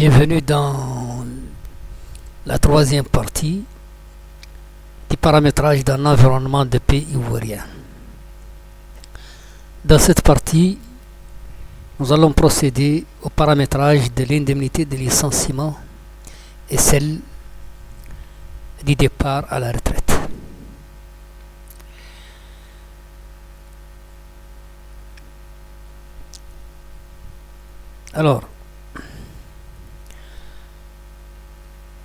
Bienvenue dans la troisième partie du paramétrage d'un environnement de paix ivoirien. Dans cette partie, nous allons procéder au paramétrage de l'indemnité de licenciement et celle du départ à la retraite. Alors,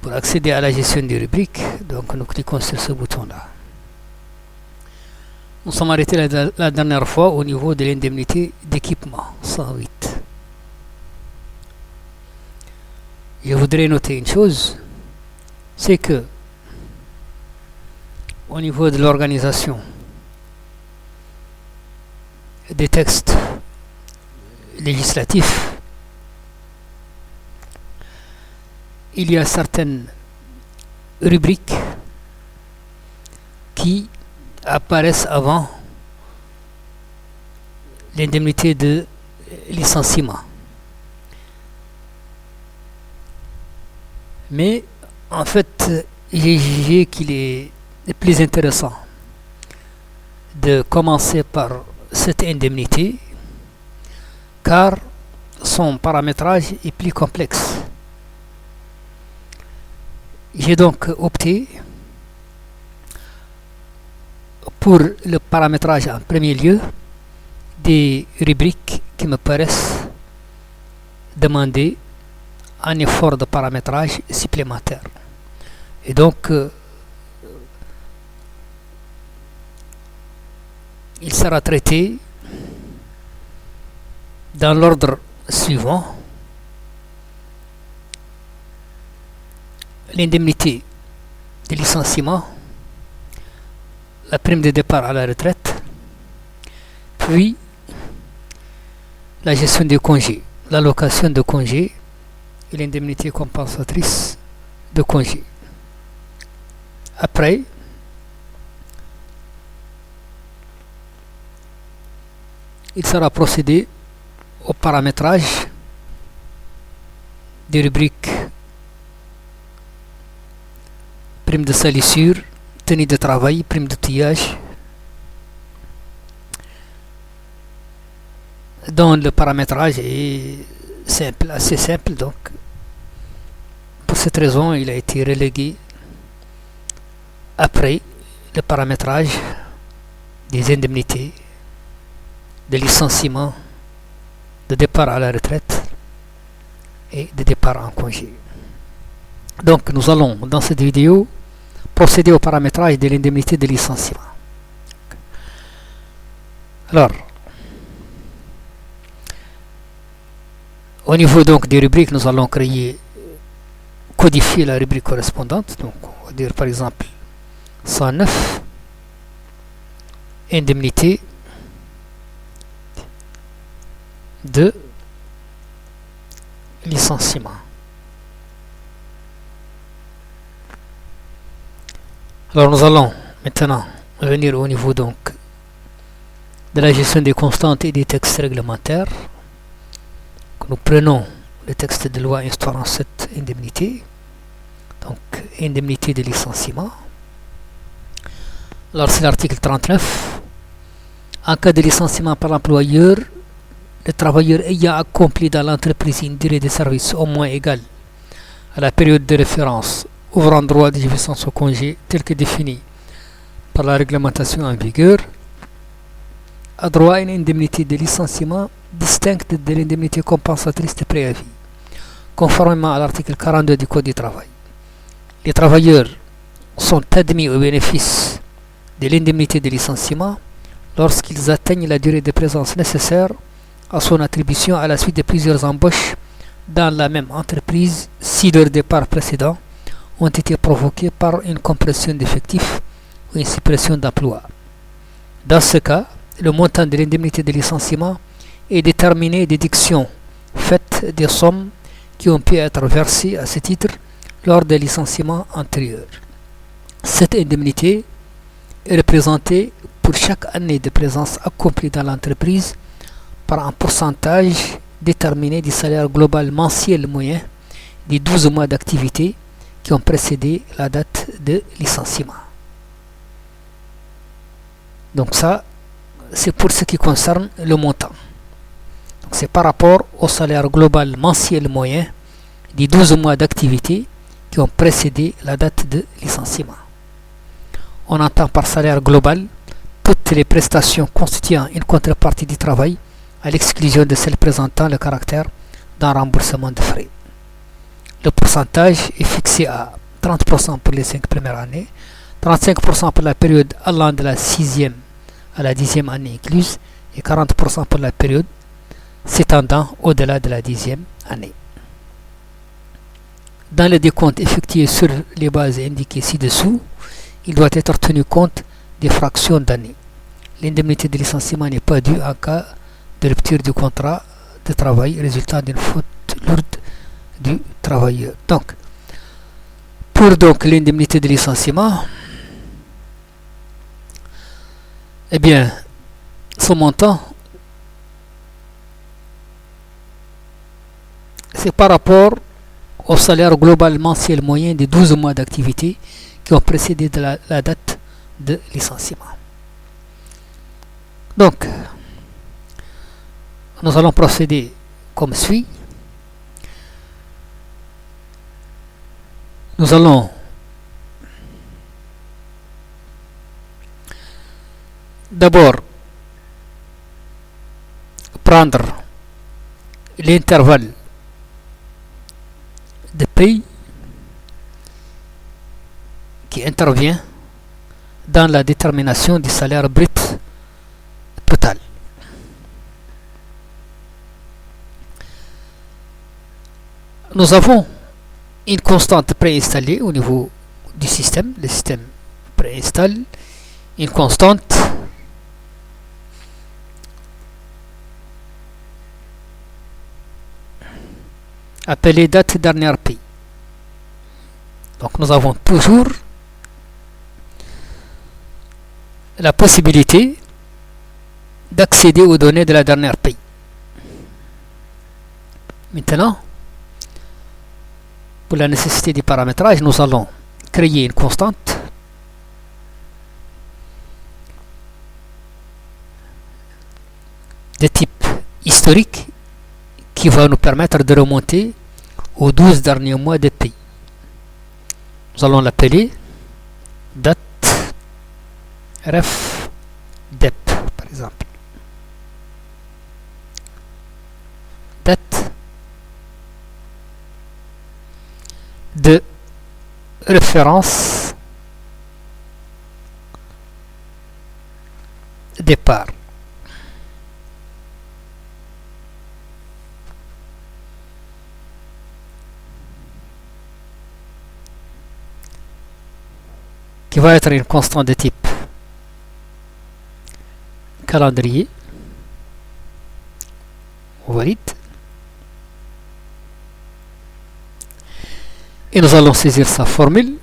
pour accéder à la gestion des rubriques, donc nous cliquons sur ce bouton-là. Nous sommes arrêtés la dernière fois au niveau de l'indemnité d'équipement, 108. Je voudrais noter une chose, c'est que au niveau de l'organisation des textes législatifs, il y a certaines rubriques qui apparaissent avant l'indemnité de licenciement. Mais en fait, j'ai jugé qu'il est plus intéressant de commencer par cette indemnité car son paramétrage est plus complexe. J'ai donc opté pour le paramétrage en premier lieu des rubriques qui me paraissent demander un effort de paramétrage supplémentaire. Et donc, il sera traité dans l'ordre suivant: l'indemnité de licenciement, la prime de départ à la retraite, puis la gestion des congés, l'allocation de congés et l'indemnité compensatrice de congés. Après, il sera procédé au paramétrage des rubriques prime de salissure, tenue de travail, prime d'outillage, dont le paramétrage est simple, assez simple. Donc, pour cette raison, il a été relégué après le paramétrage des indemnités de licenciement, de départ à la retraite et de départ en congé. Donc, nous allons, dans cette vidéo, procéder au paramétrage de l'indemnité de licenciement. Alors, au niveau donc des rubriques, nous allons codifier la rubrique correspondante. Donc, on va dire par exemple 109, indemnité de licenciement. Alors nous allons maintenant venir au niveau donc de la gestion des constantes et des textes réglementaires. Nous prenons le texte de loi instaurant cette indemnité, donc indemnité de licenciement. Alors c'est l'article 39. En cas de licenciement par l'employeur, le travailleur ayant accompli dans l'entreprise une durée de service au moins égale à la période de référence ouvrant droit de jouissance au congé tel que défini par la réglementation en vigueur, a droit à une indemnité de licenciement distincte de l'indemnité compensatrice de préavis, conformément à l'article 42 du Code du travail. Les travailleurs sont admis au bénéfice de l'indemnité de licenciement lorsqu'ils atteignent la durée de présence nécessaire à son attribution à la suite de plusieurs embauches dans la même entreprise si leur départ précédent ont été provoqués par une compression d'effectifs ou une suppression d'emploi. Dans ce cas, le montant de l'indemnité de licenciement est déterminé déduction faite des sommes qui ont pu être versées à ce titre lors des licenciements antérieurs. Cette indemnité est représentée pour chaque année de présence accomplie dans l'entreprise par un pourcentage déterminé du salaire global mensuel moyen des 12 mois d'activité qui ont précédé la date de licenciement. Donc ça, c'est pour ce qui concerne le montant. Donc c'est par rapport au salaire global mensuel moyen des 12 mois d'activité qui ont précédé la date de licenciement. On entend par salaire global toutes les prestations constituant une contrepartie du travail à l'exclusion de celles présentant le caractère d'un remboursement de frais. Le pourcentage est fixé à 30% pour les 5 premières années, 35% pour la période allant de la 6e à la 10e année incluse et 40% pour la période s'étendant au-delà de la 10e année. Dans le décompte effectué sur les bases indiquées ci-dessous, il doit être tenu compte des fractions d'années. L'indemnité de licenciement n'est pas due en cas de rupture du contrat de travail résultant d'une faute lourde du travailleur. Donc, pour l'indemnité de licenciement, eh bien, son montant, c'est par rapport au salaire global mensuel moyen des 12 mois d'activité qui ont précédé la date de licenciement. Donc, nous allons procéder comme suit. Nous allons d'abord prendre l'intervalle de paye qui intervient dans la détermination du salaire brut total. Nous avons une constante préinstallée au niveau du système. Le système préinstalle une constante appelée date dernière paye. Donc nous avons toujours la possibilité d'accéder aux données de la dernière paye. Maintenant, pour la nécessité du paramétrage, nous allons créer une constante de type historique qui va nous permettre de remonter aux 12 derniers mois de paye. Nous allons l'appeler date ref dep par exemple. Date de référence départ. Qui va être une constante de type calendrier. Valide. Et nous allons saisir sa formule.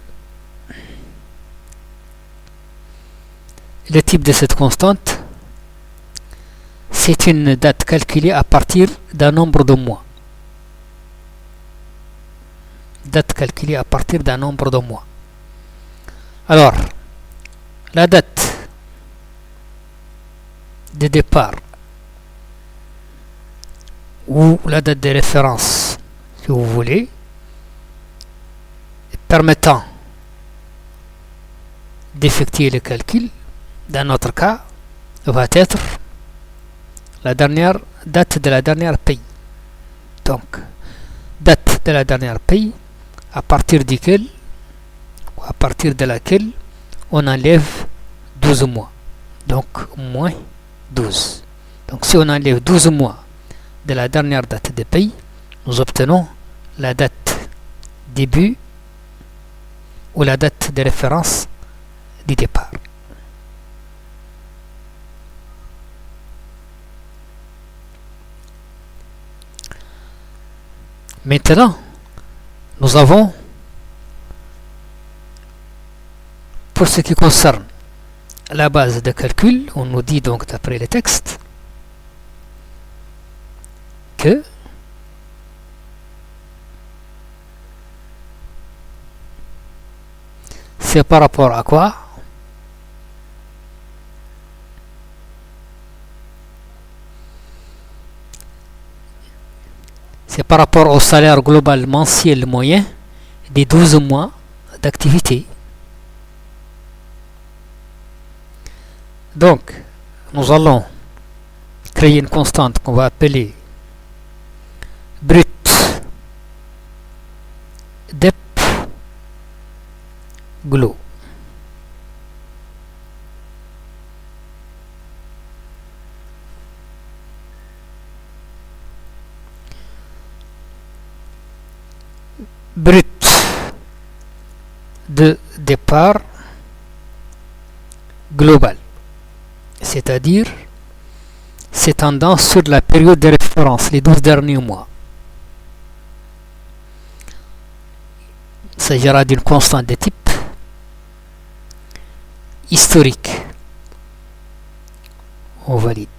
Le type de cette constante, c'est une date calculée à partir d'un nombre de mois. Date calculée à partir d'un nombre de mois. Alors, la date de départ ou la date de référence, si vous voulez, permettant d'effectuer le calcul, dans notre cas, va être la dernière date de la dernière paye. Donc, date de la dernière paye à partir duquel ou à partir de laquelle on enlève 12 mois. Donc, moins 12. Donc, si on enlève 12 mois de la dernière date de paye, nous obtenons la date début ou la date de référence du départ. Maintenant, nous avons, pour ce qui concerne la base de calcul, on nous dit donc d'après le texte que c'est par rapport à quoi? C'est par rapport au salaire global mensuel moyen des 12 mois d'activité. Donc, nous allons créer une constante qu'on va appeler brut dep glo. Brut de départ global, c'est-à-dire s'étendant sur la période de référence, les 12 derniers mois. Il s'agira d'une constante de type historique. On valide.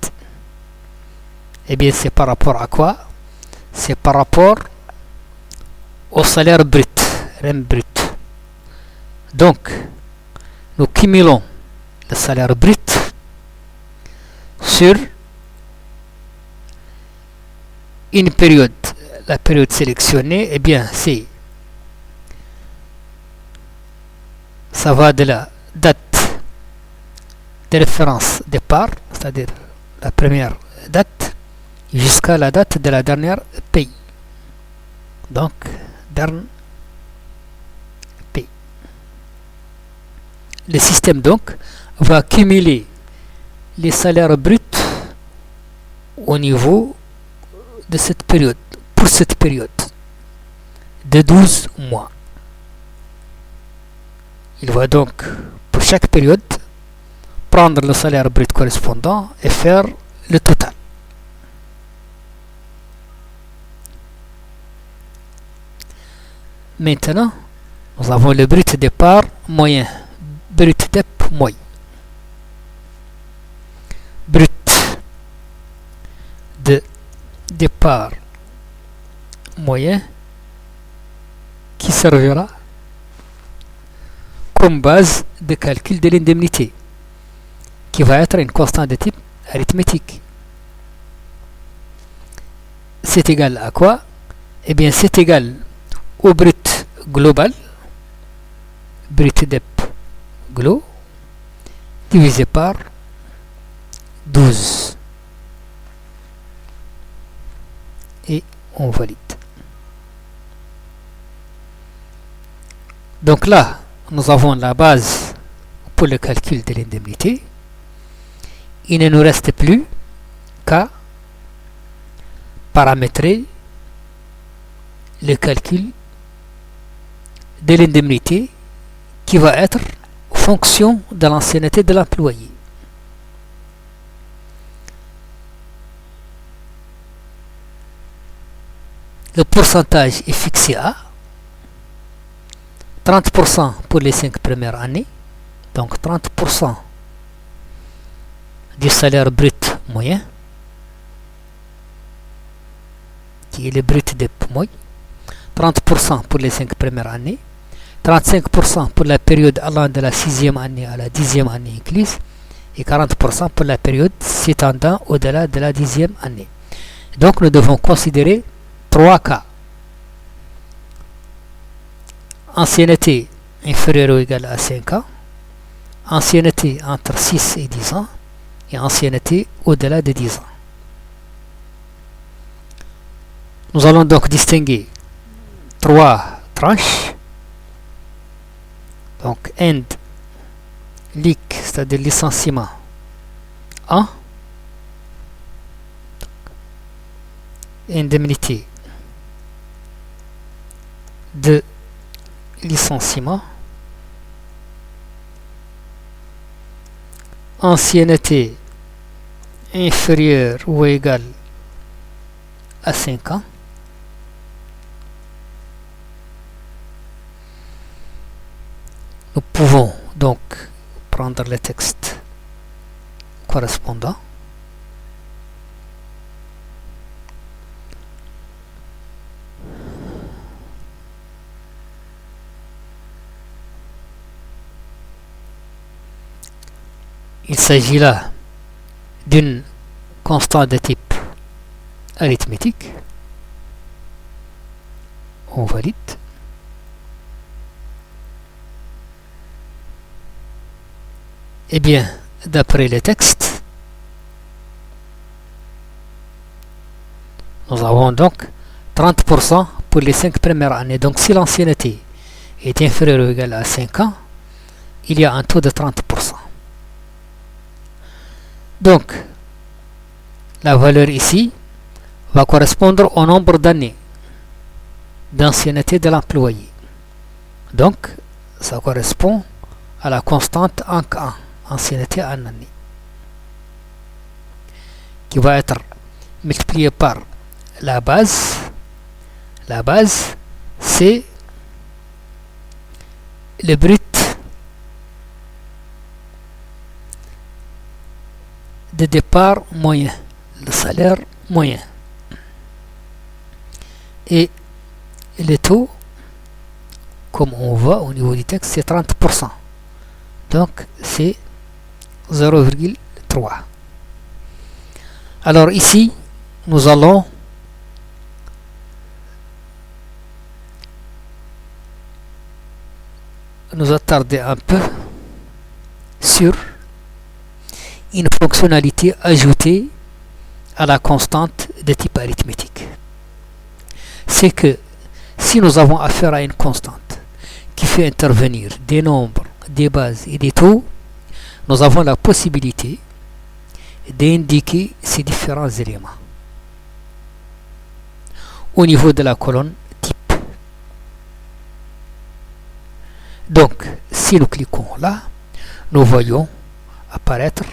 Eh bien, c'est par rapport à quoi? C'est par rapport au salaire brut, REM brut. Donc, nous cumulons le salaire brut sur une période. La période sélectionnée, eh bien, ça va de la date de référence départ, c'est-à-dire la première date, jusqu'à la date de la dernière paye. Donc, dernier paye. Le système donc va cumuler les salaires bruts au niveau de cette période, pour cette période de 12 mois. Il va donc, pour chaque période, prendre le salaire brut correspondant et faire le total. Maintenant, nous avons le brut départ moyen, brut dep moyen. Brut de départ moyen qui servira comme base de calcul de l'indemnité, qui va être une constante de type arithmétique. C'est égal à quoi? Eh bien, c'est égal au brut global, brut dep glo, divisé par 12. Et on valide. Donc là, nous avons la base pour le calcul de l'indemnité. Il ne nous reste plus qu'à paramétrer le calcul de l'indemnité qui va être fonction de l'ancienneté de l'employé. Le pourcentage est fixé à 30% pour les 5 premières années, donc 30% du salaire brut moyen, qui est le brut de moyen, 30% pour les 5 premières années, 35% pour la période allant de la 6e année à la 10e année incluse, et 40% pour la période s'étendant au-delà de la 10e année. Donc nous devons considérer 3 cas. Ancienneté inférieure ou égale à 5 ans, ancienneté entre 6 et 10 ans, et ancienneté au-delà de 10 ans. Nous allons donc distinguer 3 tranches. Donc, end, lic, c'est-à-dire licenciement 1, indemnité de licenciement, ancienneté inférieure ou égale à 5 ans, nous pouvons donc prendre le texte correspondant. Il s'agit là d'une constante de type arithmétique. On valide. Eh bien, d'après le texte, nous avons donc 30% pour les 5 premières années. Donc si l'ancienneté est inférieure ou égale à 5 ans, il y a un taux de 30%. Donc, la valeur ici va correspondre au nombre d'années d'ancienneté de l'employé. Donc, ça correspond à la constante ANC1, ancienneté en année, qui va être multipliée par la base. La base, c'est le brut de départ moyen, le salaire moyen. Et le taux, comme on voit au niveau du texte, c'est 30%. Donc, c'est 0,3. Alors ici, nous allons nous attarder un peu sur une fonctionnalité ajoutée à la constante de type arithmétique. C'est que si nous avons affaire à une constante qui fait intervenir des nombres, des bases et des taux, nous avons la possibilité d'indiquer ces différents éléments au niveau de la colonne type. Donc, si nous cliquons là, nous voyons apparaître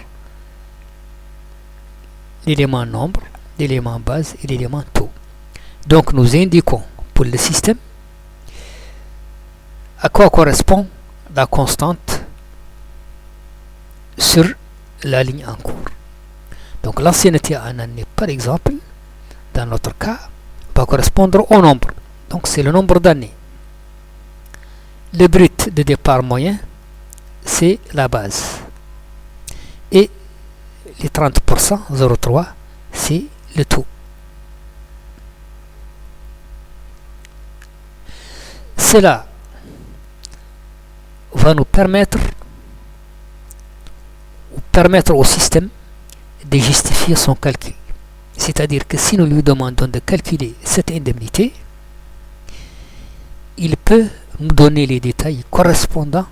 l'élément nombre, l'élément base et l'élément taux. Donc, nous indiquons pour le système à quoi correspond la constante sur la ligne en cours. Donc, l'ancienneté en année, par exemple, dans notre cas, va correspondre au nombre. Donc, c'est le nombre d'années. Le brut de départ moyen, c'est la base. Et les 30%, 0,3, c'est le taux. Cela va nous permettre au système de justifier son calcul. C'est-à-dire que si nous lui demandons de calculer cette indemnité, il peut nous donner les détails correspondants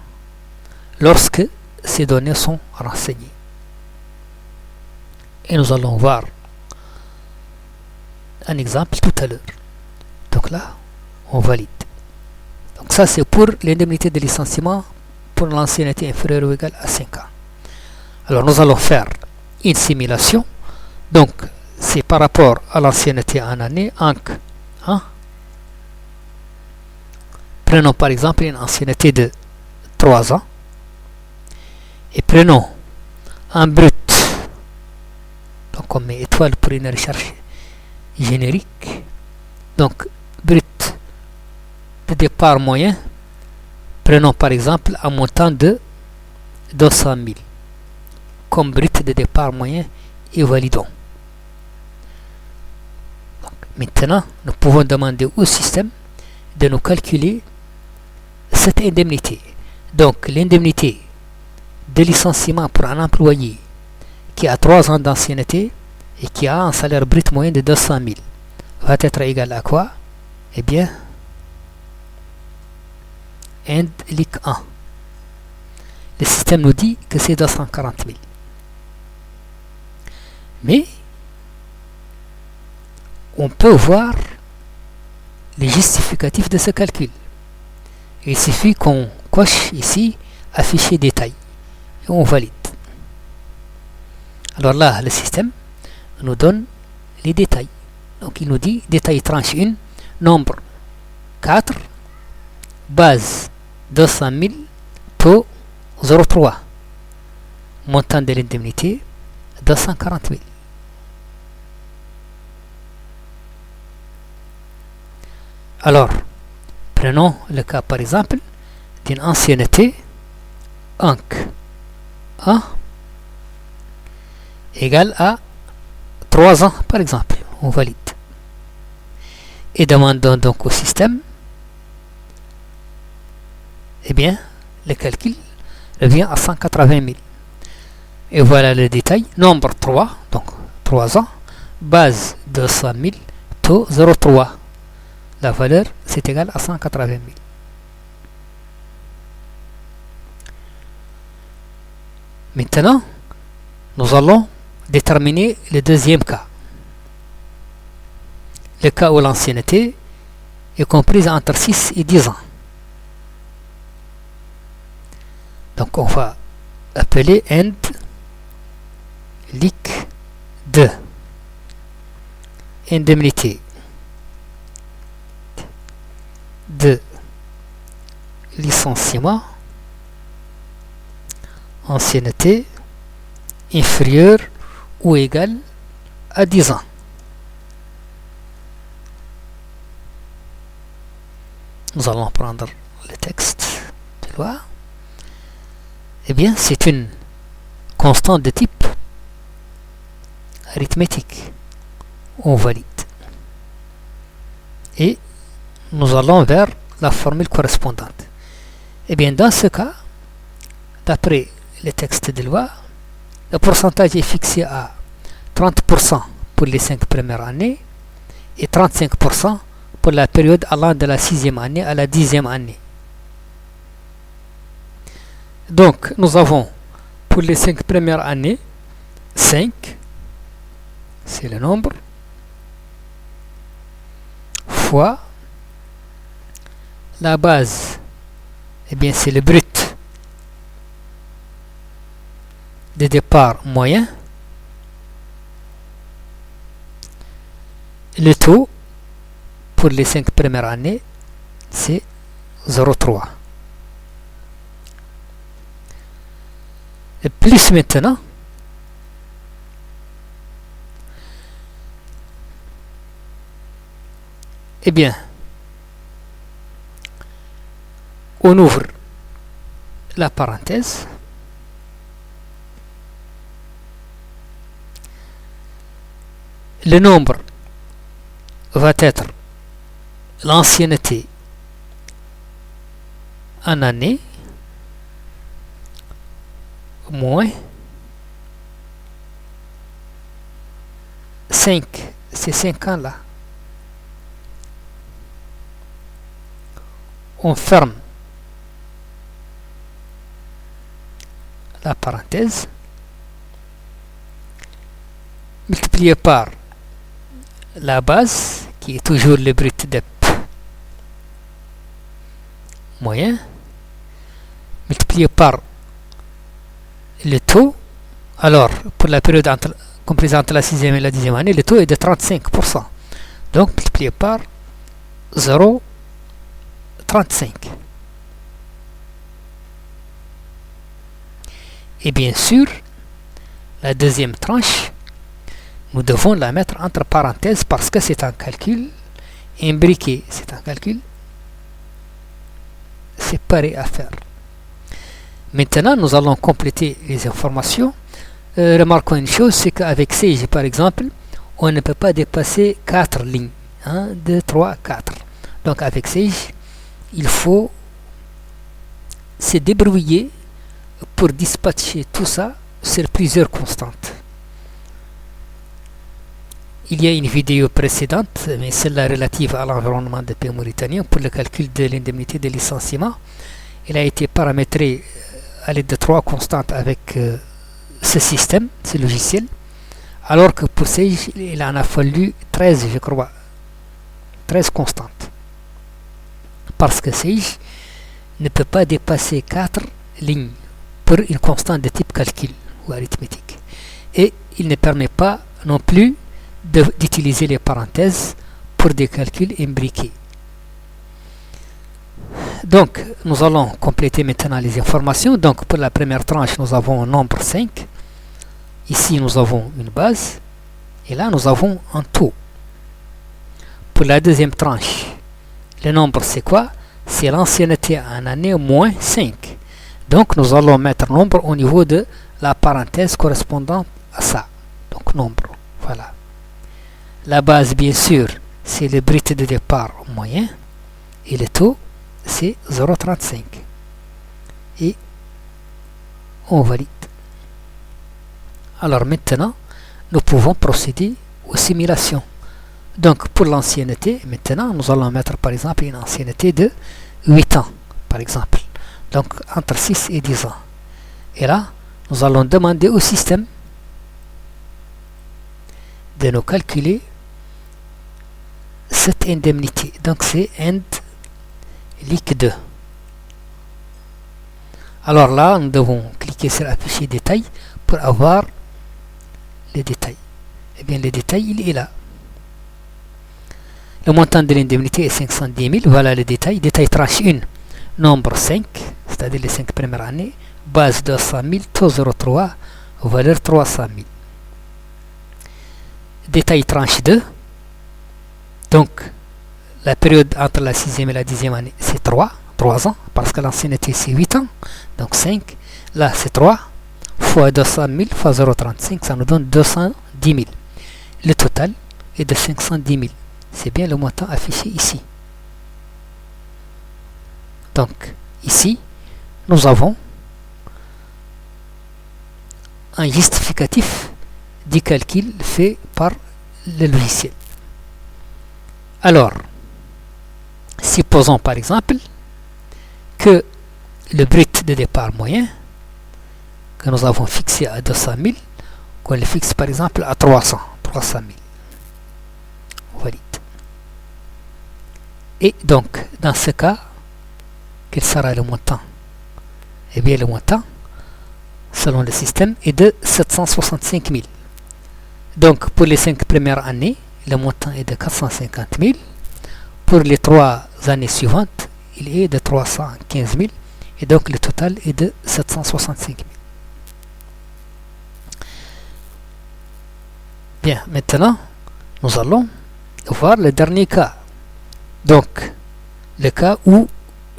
lorsque ces données sont renseignées. Et nous allons voir un exemple tout à l'heure. Donc là, on valide. Donc ça, c'est pour l'indemnité de licenciement pour l'ancienneté inférieure ou égale à 5 ans. Alors nous allons faire une simulation. Donc, c'est par rapport à l'ancienneté en année, ANC. Prenons par exemple une ancienneté de 3 ans. Et prenons un brut. Donc on met étoile pour une recherche générique. Donc, brut de départ moyen. Prenons par exemple un montant de 200 000 comme brut de départ moyen et validons. Donc, maintenant, nous pouvons demander au système de nous calculer cette indemnité. Donc, l'indemnité de licenciement pour un employé qui a 3 ans d'ancienneté et qui a un salaire brut moyen de 200 000 va être égal à quoi? Eh bien, indique 1. Le système nous dit que c'est 240 000. Mais on peut voir les justificatifs de ce calcul. Il suffit qu'on coche ici afficher détail et on valide. Alors là, le système nous donne les détails. Donc il nous dit détail tranche 1, nombre 4, base 200 000, taux 0,3, montant de l'indemnité 240 000. Alors, prenons le cas par exemple d'une ancienneté ANC 1 égale à 3 ans, par exemple. On valide. Et demandons donc au système, eh bien, le calcul revient à 180 000. Et voilà le détail. Nombre 3, donc 3 ans, base 200 000, taux 0,3. La valeur, c'est égal à 180 000. Maintenant, nous allons déterminer le deuxième cas. Le cas où l'ancienneté est comprise entre 6 et 10 ans. Donc on va appeler end liq 2 indemnité de licenciement ancienneté inférieure ou égale à 10 ans. Nous allons prendre le texte de loi. Eh bien, c'est une constante de type arithmétique. On valide. Et nous allons vers la formule correspondante. Eh bien, dans ce cas, d'après le texte de loi, le pourcentage est fixé à 30% pour les 5 premières années et 35% pour la période allant de la 6e année à la 10e année. Donc, nous avons pour les 5 premières années 5, c'est le nombre, fois la base, eh bien c'est le brut de départ moyen, le taux pour les 5 premières années, c'est 0,3. Et plus maintenant, eh bien, on ouvre la parenthèse, le nombre va être l'ancienneté en année moins 5, c'est 5 ans là. On ferme la parenthèse, multiplié par la base qui est toujours le brut dep moyen, multiplié par le taux. Alors, pour la période comprise entre la 6e et la 10e année, le taux est de 35%. Donc, multiplié par 0,35. Et bien sûr, la deuxième tranche, nous devons la mettre entre parenthèses parce que c'est un calcul imbriqué. C'est un calcul séparé à faire. Maintenant, nous allons compléter les informations. Remarquons une chose, c'est qu'avec Sage, par exemple, on ne peut pas dépasser 4 lignes. 1, 2, 3, 4. Donc avec Sage, il faut se débrouiller pour dispatcher tout ça sur plusieurs constantes. Il y a une vidéo précédente, mais celle-là relative à l'environnement de pays mauritanien pour le calcul de l'indemnité de licenciement. Il a été paramétré à l'aide de 3 constantes avec ce système, ce logiciel, alors que pour Sage, il en a fallu 13, je crois, 13 constantes. Parce que Sage ne peut pas dépasser 4 lignes pour une constante de type calcul ou arithmétique. Et il ne permet pas non plus d'utiliser les parenthèses pour des calculs imbriqués. Donc, nous allons compléter maintenant les informations. Donc, pour la première tranche, nous avons un nombre 5. Ici, nous avons une base. Et là, nous avons un taux. Pour la deuxième tranche, le nombre, c'est quoi? C'est l'ancienneté en année moins 5. Donc, nous allons mettre nombre au niveau de la parenthèse correspondante à ça. chaque nombre. Voilà. La base, bien sûr, c'est le brut de départ moyen. Et le taux, c'est 0,35. Et on valide. Alors maintenant, nous pouvons procéder aux simulations. Donc pour l'ancienneté, maintenant, nous allons mettre par exemple une ancienneté de 8 ans, par exemple. Donc entre 6 et 10 ans. Et là, nous allons demander au système de nous calculer cette indemnité. Donc c'est end liq 2. Alors là, nous devons cliquer sur afficher détail pour avoir les détails. Eh bien, le détail, il est là. Le montant de l'indemnité est 510 000. Voilà le détail. Détail tranche 1, nombre 5, c'est-à-dire les 5 premières années. Base 200 000, taux 0,3, valeur 300 000. Détail tranche 2. Donc, la période entre la 6e et la 10e année, c'est 3 ans, parce que l'ancienneté, c'est 8 ans. Donc 5. Là, c'est 3 fois 200 000 fois 0,35, ça nous donne 210 000. Le total est de 510 000. C'est bien le montant affiché ici. Donc, ici, nous avons un justificatif du calcul fait par le logiciel. Alors, supposons par exemple que le brut de départ moyen que nous avons fixé à 200 000, qu'on le fixe par exemple à 300 000. Valide. Et donc, dans ce cas, quel sera le montant? Eh bien, le montant, selon le système, est de 765 000. Donc, pour les 5 premières années, le montant est de 450 000. Pour les 3 années suivantes, il est de 315 000. Et donc, le total est de 765 000. Bien, maintenant, nous allons voir le dernier cas. Donc, le cas où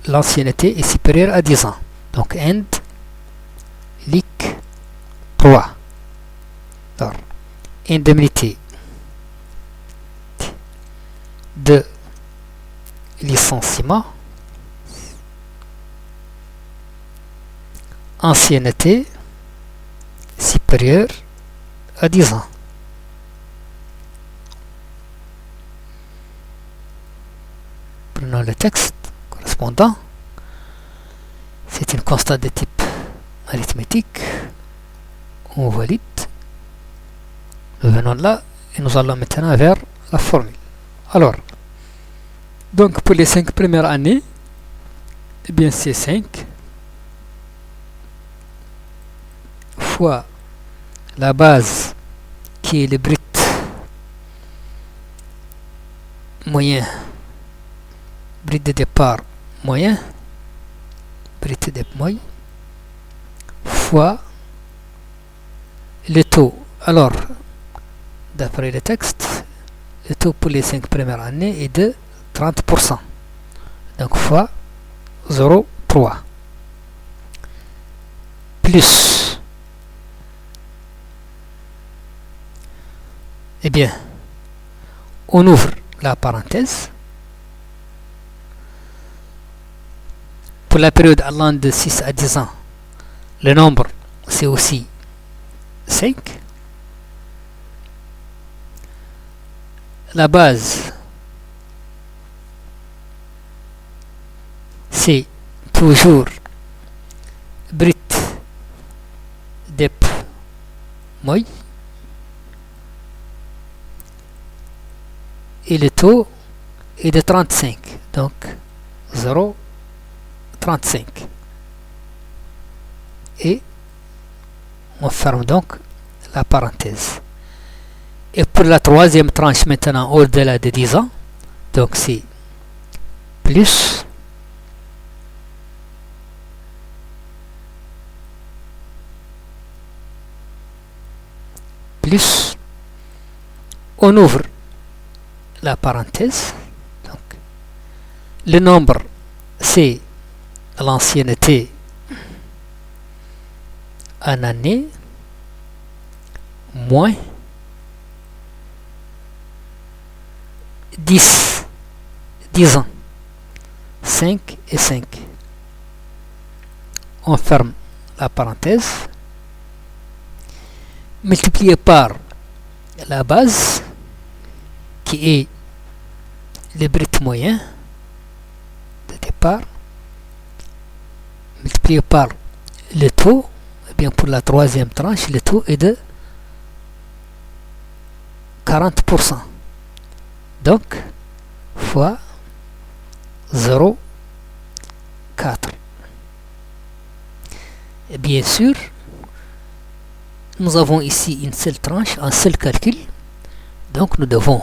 l'ancienneté est supérieure à 10 ans. Donc, end liq 3. Alors, indemnité de licenciement, ancienneté supérieure à 10 ans. Prenons le texte correspondant. C'est une constante de type arithmétique. On valide. Nous venons là et nous allons maintenant vers la formule. Alors, donc pour les 5 premières années, eh bien c'est 5 fois la base qui est le brut moyen, brut de départ moyen, brut de moyen, fois le taux. Alors, d'après le texte, le taux pour les 5 premières années est de 30%. Donc, fois 0,3. Plus. Eh bien, on ouvre la parenthèse. Pour la période allant de 6 à 10 ans, le nombre, c'est aussi 5. La base, c'est toujours brut dep moy. Et le taux est de 35. Donc, 0,35. Et on ferme donc la parenthèse. Et pour la troisième tranche maintenant au-delà de 10 ans, donc c'est plus on ouvre la parenthèse. Donc, le nombre c'est l'ancienneté en année moins 10, 10 ans, 5 et 5. On ferme la parenthèse, multiplié par la base, qui est le brut moyen de départ, multiplié par le taux. Eh bien, pour la troisième tranche, le taux est de 40%. Donc, fois 0,4. Et bien sûr, nous avons ici une seule tranche, un seul calcul. Donc, nous devons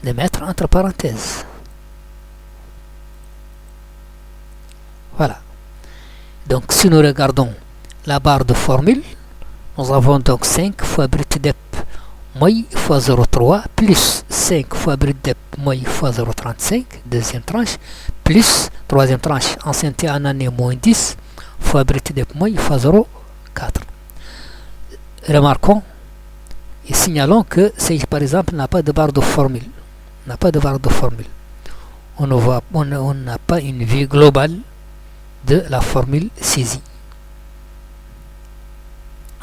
le mettre entre parenthèses. Voilà. Donc, si nous regardons la barre de formule, nous avons donc 5 fois brut dep moi fois 0,3 plus 5 fois brut dep moi fois 0,35, deuxième tranche, plus troisième tranche, ancienneté en année moins 10 fois brut dep moi fois 0,4. Remarquons et signalons que si par exemple n'a pas de barre de formule, on n'a pas une vue globale de la formule saisie.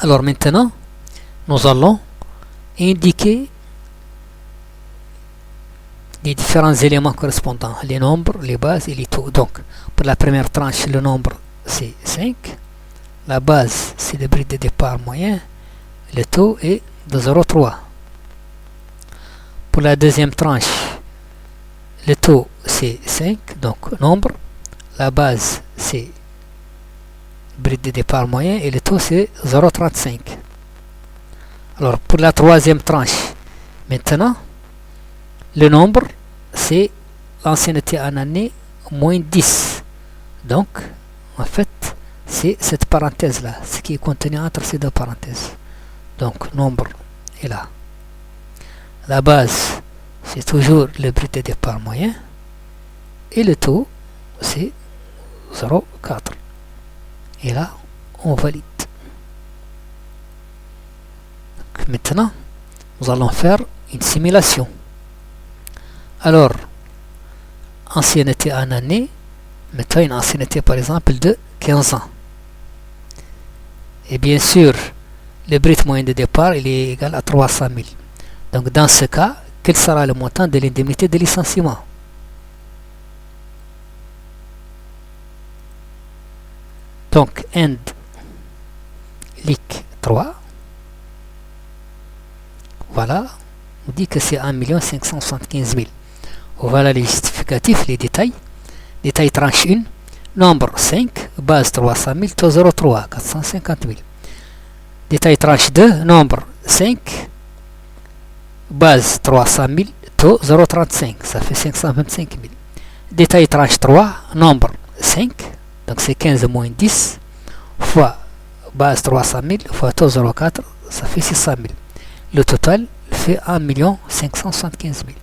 Alors maintenant, nous allons indiquer les différents éléments correspondants, les nombres, les bases et les taux. Donc, pour la première tranche, le nombre c'est 5, la base c'est le brut de départ moyen, le taux est de 0,3. Pour la deuxième tranche, le taux c'est 5, donc nombre, la base c'est brut de départ moyen et le taux c'est 0,35. Alors pour la troisième tranche, maintenant, le nombre c'est l'ancienneté en année moins 10. Donc, en fait, c'est cette parenthèse-là, ce qui est contenu entre ces deux parenthèses. Donc, nombre est là. La base, c'est toujours le brut de départ moyen. Et le taux, c'est 0,4. Et là, on valide. Donc, maintenant, nous allons faire une simulation. Alors, ancienneté en année, mettons une ancienneté par exemple de 15 ans. Et bien sûr, le brut moyen de départ il est égal à 300 000. Donc dans ce cas, quel sera le montant de l'indemnité de licenciement? Donc end lic 3, voilà, on dit que c'est 1 575 000. Voilà les justificatifs, les détails. Détail tranche 1, nombre 5, base 300 000, taux 0,3, 450 000. Détail tranche 2, nombre 5, base 300 000, taux 0,35, ça fait 525 000. Détail tranche 3, nombre 5, donc c'est 15 moins 10, fois base 300 000, fois taux 0,4, ça fait 600 000. Le total fait 1 575 000.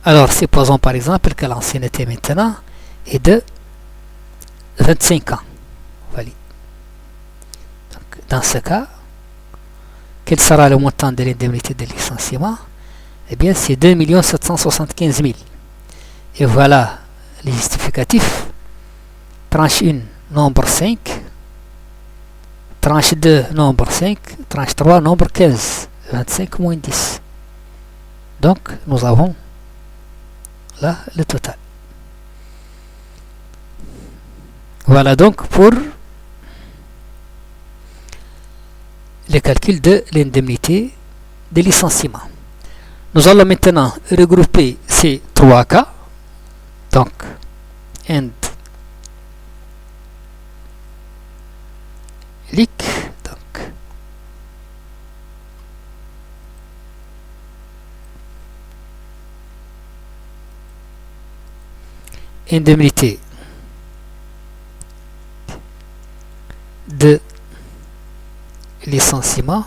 Alors, supposons par exemple que l'ancienneté maintenant est de 25 ans. Valide. Donc, dans ce cas, quel sera le montant de l'indemnité de licenciement? Eh bien, c'est 2 775 000. Et voilà les justificatifs. Tranche 1, nombre 5. Tranche 2, nombre 5. Tranche 3, nombre 15. 25 moins 10. Donc, nous avons là le total. Voilà donc pour le calcul de l'indemnité de licenciement. Nous allons maintenant regrouper ces trois cas. Donc, end lic, donc indemnité de licenciement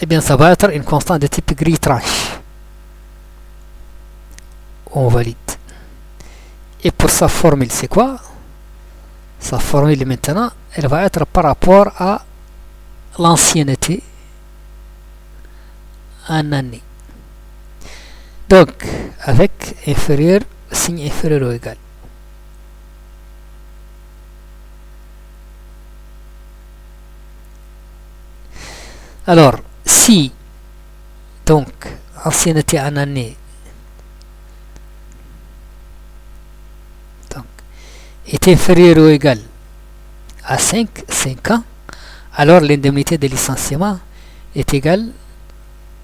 eh bien ça va être une constante de type grille tranche. On valide. Et pour sa formule, c'est quoi? Sa formule maintenant, elle va être par rapport à l'ancienneté en année. Donc, avec inférieur, signe inférieur ou égal. Alors, si, donc, ancienneté en année donc, est inférieure ou égale à 5 ans, alors l'indemnité de licenciement est égale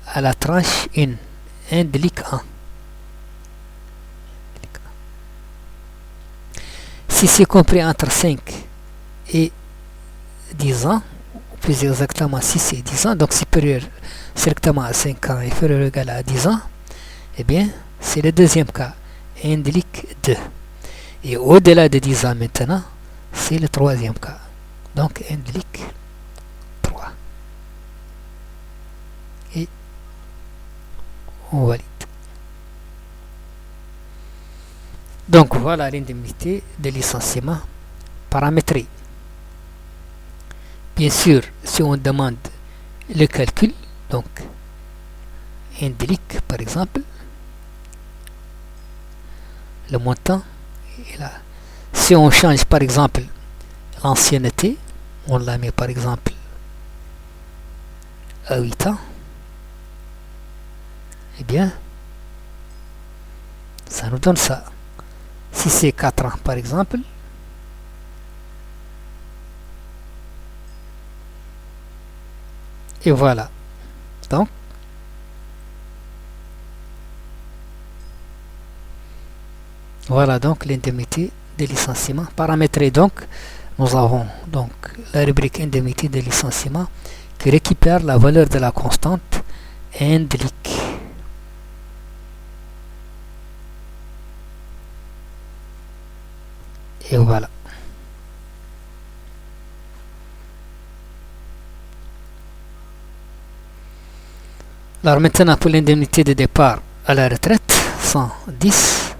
à la tranche 1, indique 1. Si c'est compris entre 5 et 10 ans, plus exactement 6 et 10 ans, donc supérieur strictement à 5 ans, inférieur ou égal à 10 ans, eh bien, c'est le deuxième cas, indique 2. Et au-delà de 10 ans maintenant, c'est le troisième cas, donc indique 3. Et on valide. Donc voilà l'indemnité de licenciement paramétrée. Bien sûr, si on demande le calcul, donc indique par exemple le montant est là. Si on change par exemple l'ancienneté, on la met par exemple à 8 ans, eh bien ça nous donne ça. Si c'est 4 ans par exemple, et voilà. Donc, voilà donc l'indemnité de licenciement paramétrée. Donc, nous avons donc la rubrique indemnité de licenciement qui récupère la valeur de la constante indique. Et voilà. Alors maintenant pour l'indemnité de départ à la retraite, 110.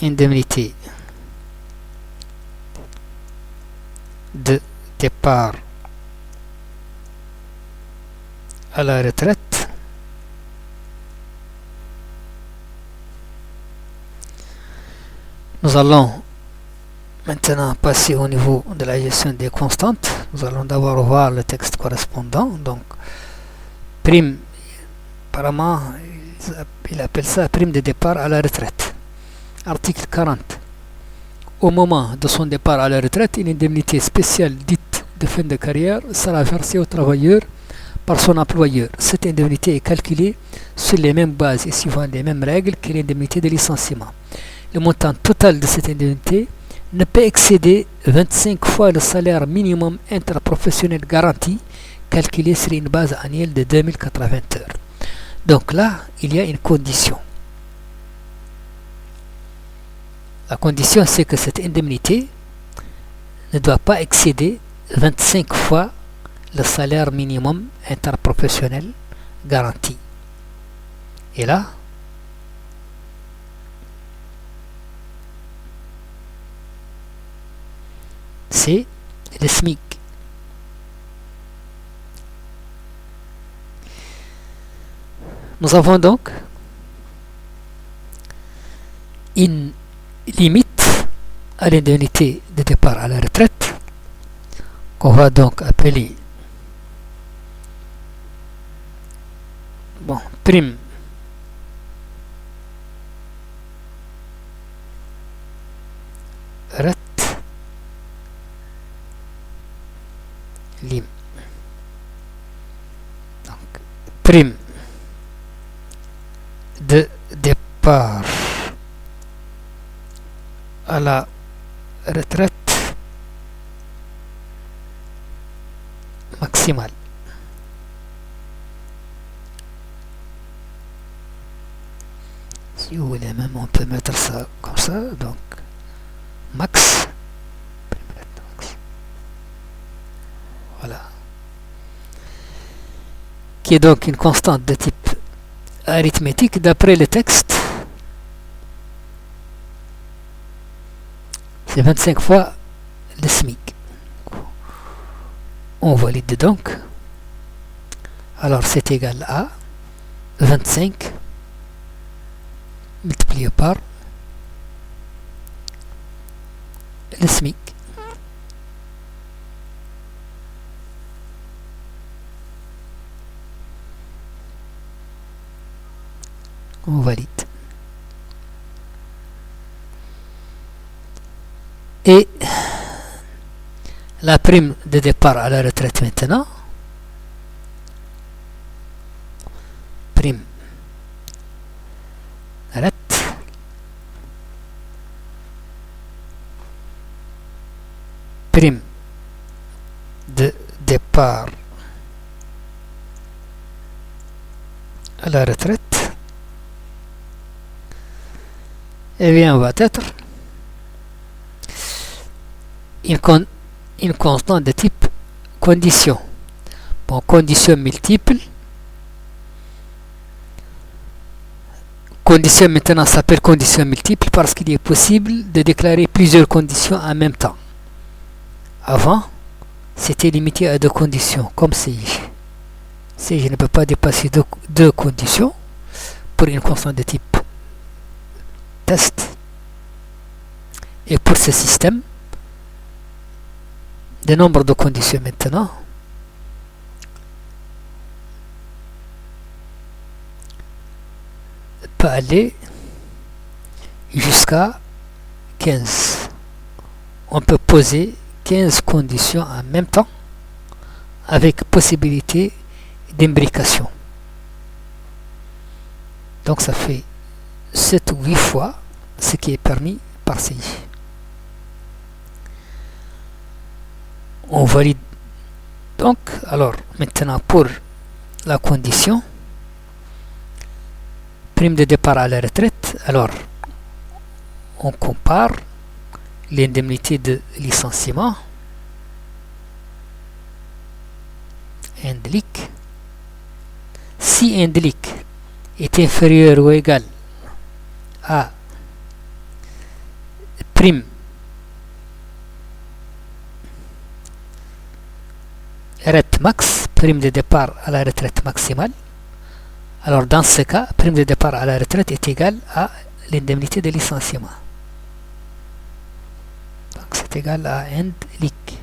Indemnité de départ à la retraite, nous allons maintenant passer au niveau de la gestion des constantes. Nous allons d'abord voir le texte correspondant. Donc, prime, apparemment, il appelle ça prime de départ à la retraite. Article 40. Au moment de son départ à la retraite, une indemnité spéciale dite de fin de carrière sera versée au travailleur par son employeur. Cette indemnité est calculée sur les mêmes bases et suivant les mêmes règles que l'indemnité de licenciement. Le montant total de cette indemnité ne peut excéder 25 fois le salaire minimum interprofessionnel garanti, calculé sur une base annuelle de 2080 heures. Donc là, il y a une condition. La condition, c'est que cette indemnité ne doit pas excéder 25 fois le salaire minimum interprofessionnel garanti. Et là, c'est le SMIC. Nous avons donc une limite à l'indemnité de départ à la retraite qu'on va donc appeler prime retraite lim. Donc, prime de départ à la retraite maximale. Si vous voulez même, on peut mettre ça comme ça. Donc, max. Voilà. qui est donc une constante de type arithmétique, d'après le texte, c'est 25 fois le SMIC. On valide donc. Alors c'est égal à 25 multiplié par le SMIC. On valide. Et la prime de départ à la retraite maintenant. Prime retraite prime de départ à la retraite, eh bien, va être une constante de type condition. Bon, condition multiple. Condition maintenant s'appelle condition multiple parce qu'il est possible de déclarer plusieurs conditions en même temps. Avant, c'était limité à deux conditions, comme si je ne peux pas dépasser deux conditions pour une constante de type test. Et pour ce système, le nombre de conditions maintenant peut aller jusqu'à 15. On peut poser 15 conditions en même temps avec possibilité d'imbrication. Donc ça fait 7 ou 8 fois ce qui est permis par CI. On valide donc. Alors maintenant pour la condition prime de départ à la retraite, alors on compare l'indemnité de licenciement indelic. Si indelic est inférieur ou égal à prime retraite max, prime de départ à la retraite maximale, alors dans ce cas, prime de départ à la retraite est égale à l'indemnité de licenciement. Donc c'est égal à indelic.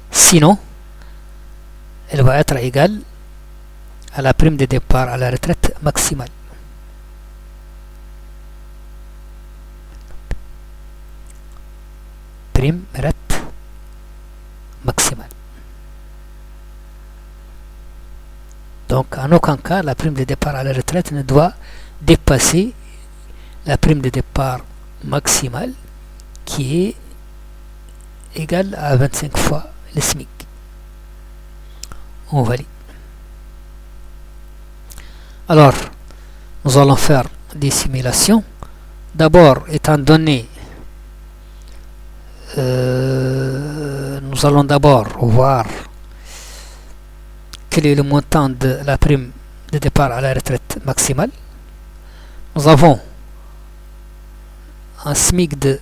Sinon, elle va être égale à la prime de départ à la retraite maximale. Prime retraite maximale. Donc en aucun cas la prime de départ à la retraite ne doit dépasser la prime de départ maximale qui est égale à 25 fois le SMIC. On valide. Alors nous allons faire des simulations. D'abord, étant donné nous allons d'abord voir quel est le montant de la prime de départ à la retraite maximale. Nous avons un SMIC de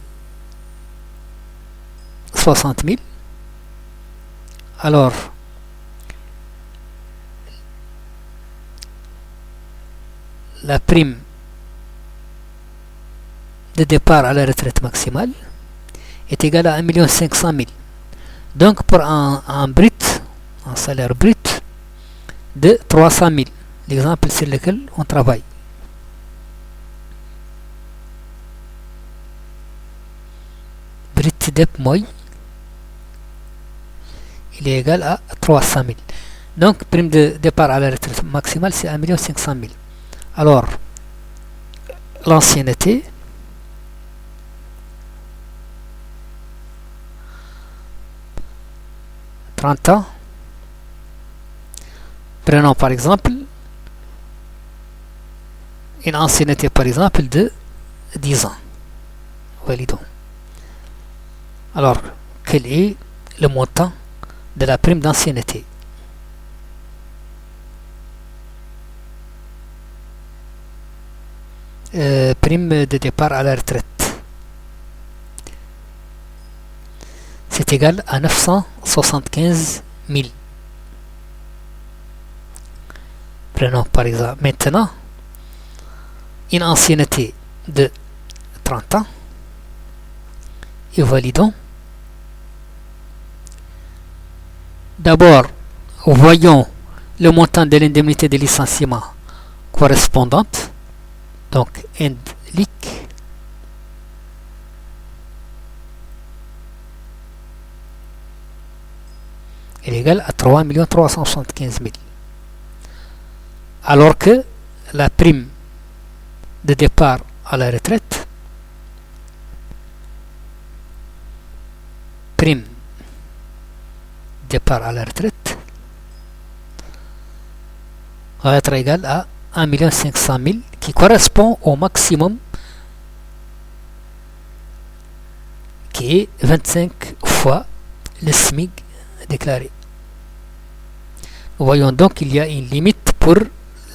60 000. Alors, la prime de départ à la retraite maximale est égale à 1 500 000. Donc, pour un salaire brut de 300 000, l'exemple sur lequel on travaille. Brut dep moy, il est égal à 300 000. Donc, prime de départ à la retraite maximale, c'est 1 500 000. Alors, l'ancienneté, ans. Prenons par exemple une ancienneté par exemple de 10 ans. Validons. Alors, quel est le montant de la prime d'ancienneté? prime de départ à la retraite. C'est égal à 975 000. Prenons par exemple maintenant une ancienneté de 30 ans et validons. D'abord, voyons le montant de l'indemnité de licenciement correspondante, donc INDLIC, est égal à 3 375 000. Alors que la prime de départ à la retraite, prime départ à la retraite, va être égale à 1 500 000 qui correspond au maximum qui est 25 fois le SMIC déclaré. Nous voyons donc qu'il y a une limite pour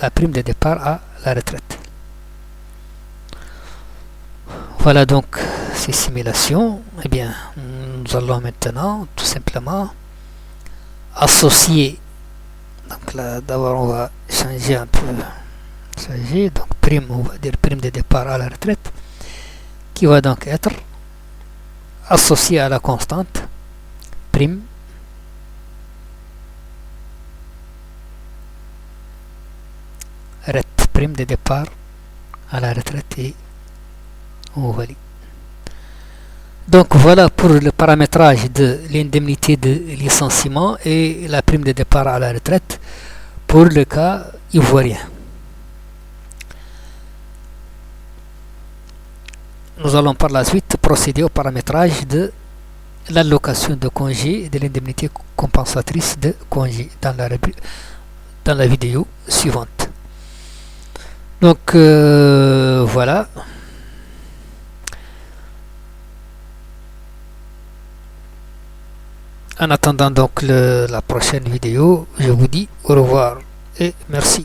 la prime de départ à la retraite. Voilà donc ces simulations. Eh bien, nous allons maintenant tout simplement associer. Donc là, d'abord, on va changer un peu. Donc prime, on va dire prime de départ à la retraite, qui va donc être associée à la constante prime prime de départ à la retraite, et on valide. Donc voilà pour le paramétrage de l'indemnité de licenciement et la prime de départ à la retraite pour le cas ivoirien. Nous allons par la suite procéder au paramétrage de l'allocation de congé et de l'indemnité compensatrice de congé dans la vidéo suivante. Donc voilà. En attendant donc la prochaine vidéo, je vous dis au revoir et merci.